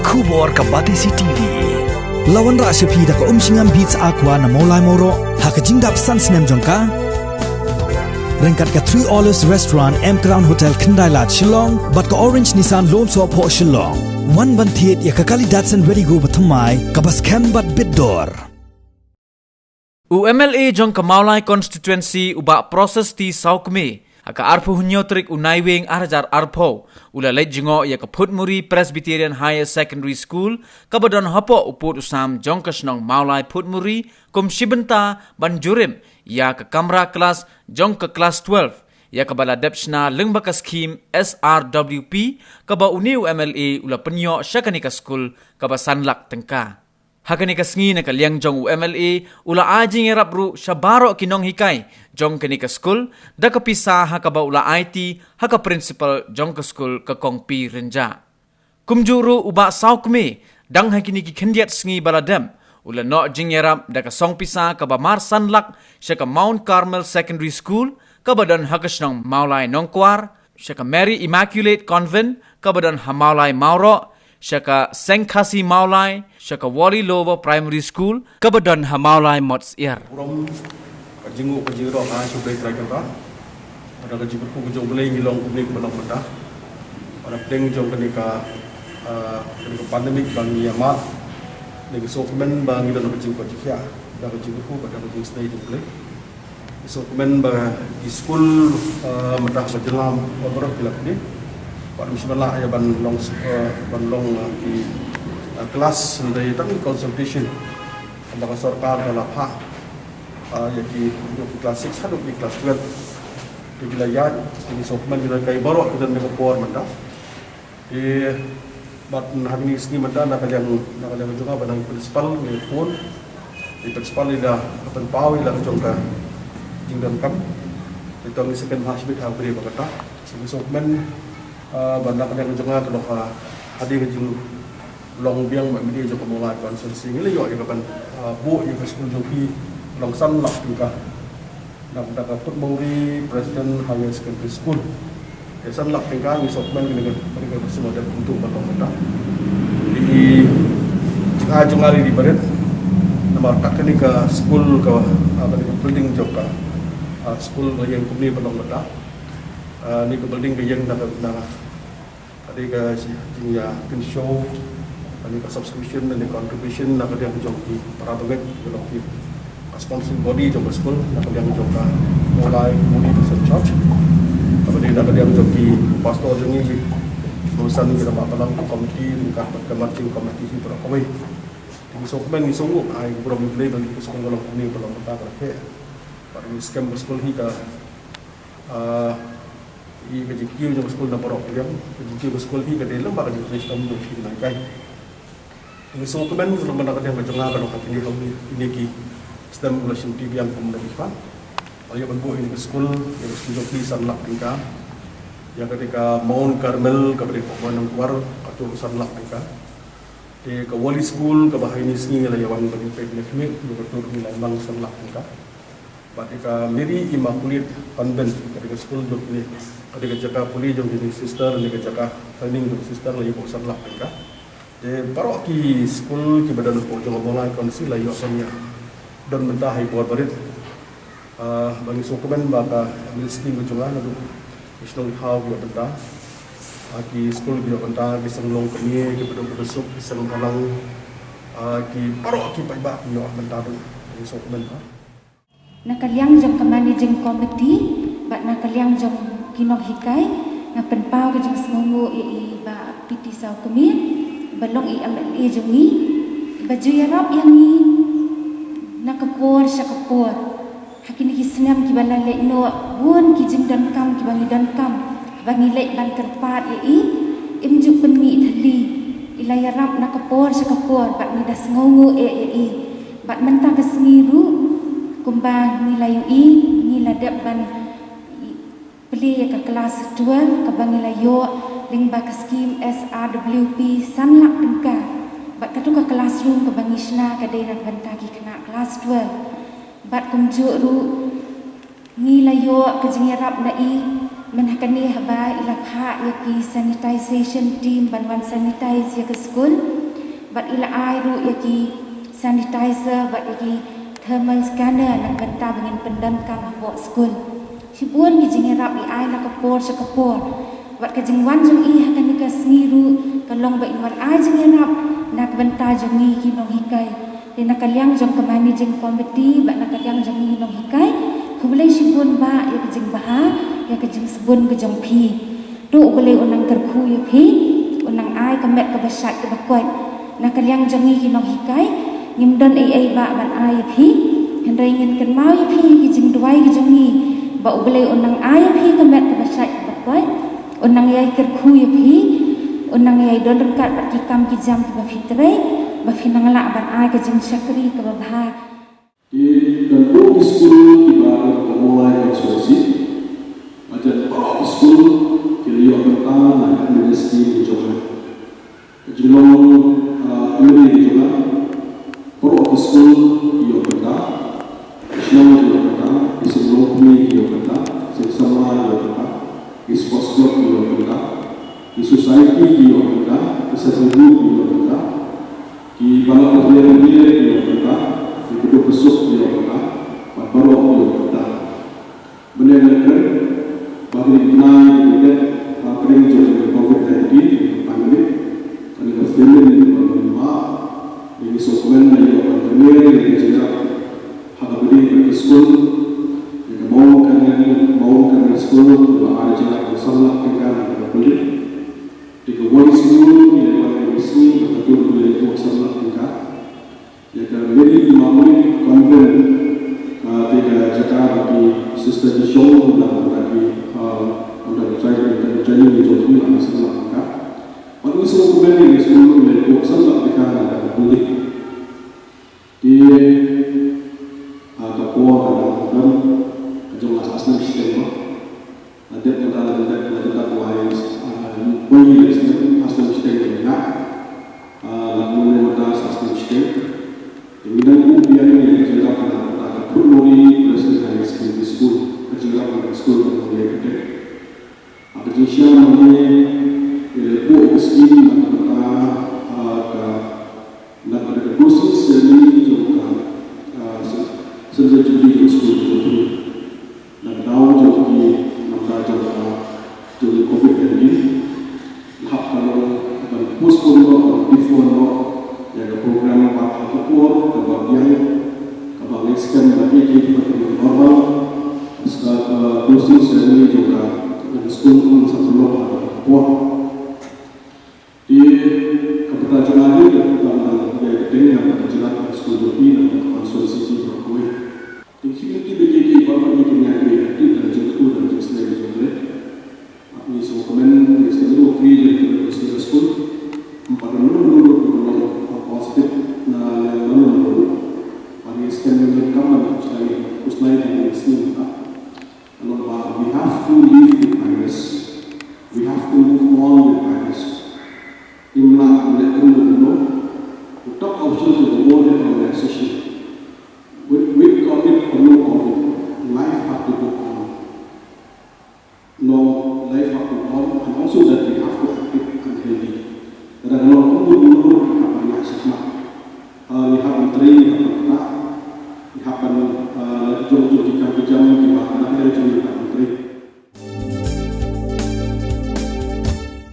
Kubor ka Batisi TV. Lawan ra sepi da ka singam beats aqua na molai moro ha ka jingdap sans nem jongka. Rengkat ka 3 Olives Restaurant M Crown Hotel Kendai Lat Shillong bat ka Orange Nissan Lom So Po Shillong. One ban thiet ya ka kali Datsun ready go bathamai ka bas kem bat bidor. UMLA jong Kamaulai constituency uba proses ti Saukme aka arpo hunyotrik unaiwing arjar arpo ula leit jingo ya ka Putmuri Presbyterian Higher Secondary School kabadon hapo uput usam jong kasnong Maulai Putmuri kum shibenta banjurim ya ka kamra kelas jong ka kelas 12 ya ka bala depsna lengba ka scheme SRWP kaba uni UMLA ula penyo syakanika school kaba sanlak tengka. Hakani kasngi na kaliang jong UMLA ula ajing erap ru syabaro kinong hikai jong kanika school da kapisa hakaba ula IT haka principal jong ka school ka kongpi renja. Kumjuru uba saukme dang hakini ki khendiat sngi baladem ula no jing erap da ka song pisa kaba marsan lak syaka Mount Carmel Secondary School kabadan hakasnong Maulai Nongkwar syaka Mary Immaculate Convent kabadan Hamaulai Mauro syaka Sengkasi Maulai, syaka Wali Lobo Primary School, kabadan Hamaulai Mots Air. Uram kajingu kajiro ha subai terakan ta. Ada kajibut ku jong belai ngilong kubni kumanong mata. Ada pleng jong kenika pandemik bangi amat. Nego sokmen bangi dan kajing kajikya. Ada kajibut ku pada kajing stay jong belai. Sokmen ba di school mata majelam beberapa kilap ni. Pak Bismillah ya ban long di kelas dari tang consultation antara sarkar dalam hak ya di kelas 6 hadap di kelas 12 di wilayah ini sokman kita kai baru kita dengan por menda di bat hari ini sini menda nak yang juga badang principal ni phone di principal ida akan pau ida jongka jingdan kam itu ni second hasbit ha beri bakata sini sokman bandar yang jangan tu nak hadir jeng long biang media jauh pemulai konsensi ini lagi kapan bu yang sekolah joki long san lak juga nak dapat Putmuri Presiden Higher Secondary School san lak tinggal di sokmen dengan mereka semua dan untuk balong kita di jengah hari di barat nama tak ni ke school ke apa ni building juga school yang kumni balong kita ni ke building yang nak ada jingya kan show ani ka subscription dan contribution nak dia jong di para baget belum di sponsoring body jong school nak dia jong ka mulai muni besar church kemudian nak dia jong di pastor jong ni urusan kita mapalang komiti tingkat marching komiti para kawai di sokmen ni sungguh ai belum play bagi sekolah belum ni belum tak ke para scam school hi ka i kejikio jong school na porok yang kejikio school hi ka dalam ba ka system do hi na kai ini so kemen belum nak yang berjengah kalau kat ini ini ki sistem relation TV yang pemerintah ayo bentuk ini school yang school di sanlak tingka yang ketika Mount Carmel kepada pemain keluar atau sanlak tingka di ke Wali School ke bahaya ini sini lah yang bagi peknik betul nilai bang sanlak tingka ketika Mary Immaculate Convent ketika school jom ini ketika jaga puli jom jadi sister ketika jaga training jom sister lagi bosan lah mereka jadi baru ki school ki badan pojong mulai kondisi lah yosannya dan mentah buat barit bagi dokumen baka ministry berjumlah untuk national how dia mentah ki school dia mentah ki senglong kemi ki badan besuk ki senghalang ki baru ki paiba yo mentah tu bagi dokumen nakaliang jong ka managing committee bat nakaliang jong kinong hikai na penpau ke jong semungu i ba piti sau kemi balong i MLA jong ni baju yarap yang ni nakapor syakapor hakini ki senam ki balale no bun ki jing dan kam ki bangi dan kam bangi lek ban terpat i imjuk penmi thali ila yarap nakapor syakapor bat ni das ngongu i bat mentang kesmiru kumbang nilai nilai ban beli ke kelas 2 ke bangilayo lingba ke skim SRWP sanlak dengka bat katu ke classroom ke bangisna ke daerah bantagi kena kelas 2 bat kumjuk ru nilayo ke jengirap nai menhakani haba ilakha ya ki sanitization team banwan sanitize ya ke school bat ila airu yaki sanitizer bat yaki thermal scanner nak benta bengin pendan kam buat school sibun ki jing rap i ai nak kapor sakapor bat ka jing wan jong i hakan ka smiru kalong ba inwan ai jing rap nak benta jong i kinong hikai di nak kaliang jong kemani jing komiti bat nak kaliang jong i kinong hikai boleh sibun ba ya kejing baha ya kejing sebun kejong pi tu boleh unang terku ya pi unang ai kemet ke besat ke bakot nak kaliang jong i kinong hikai ngimdon ai ba ban ai ya pi hendai ingin ken mau ya pi kejing duai kejong i ba boleh unang ai ya pi kemet ke besat ke bakot unang yai terku ya pi unang yai don dekat bat kikam kijam ke bafitre bafinangla ban ai kejing syakri ke baha di dalam school kita mulai ekspresi macam kalau school kita pertama nak universiti juga jelong ini juga kalau school kita pertama jelong kita pertama sebelum ini kita pertama sesama kita pertama sports club kita pertama society kita pertama sesama group kita pertama di balap pelajaran kita pertama itu besok dia kata, baru dia kata, benar-benar bagi naik dekat kerja dengan COVID-19 pandemik, kami berfirman itu berlima, ini sokongan dari orang dunia yang berjarak, hal beri berskul, yang mau kan skul, ada jarak bersama dengan boleh, di kebun skul yang paling resmi betul boleh bersama dengan ya kan jadi imamnya konven tiga Jakarta bagi sistem show dan bagi untuk saya dan jadi menjadi mana semua kan waktu semua kembali semua menjadi sangat dekat dan boleh di kapor dan jumlah asal sistem ada tentang lain boleh asal sistem ini lalu ada asal sistem Kemudian biar ini kerja pada primary presiden high school kerja pada school yang boleh kita. Ada jenis mana buat skill nak pada kursus seni juga sejak jadi school itu. Dan tahu jadi maka jadi COVID-19 hak kalau post COVID before yang program apa kapur kebagian kebangsaan bagi kita normal sekarang kursus seni juga dan sekolah sebelum kapur di kabupaten Cilacap dan yang berjalan sekolah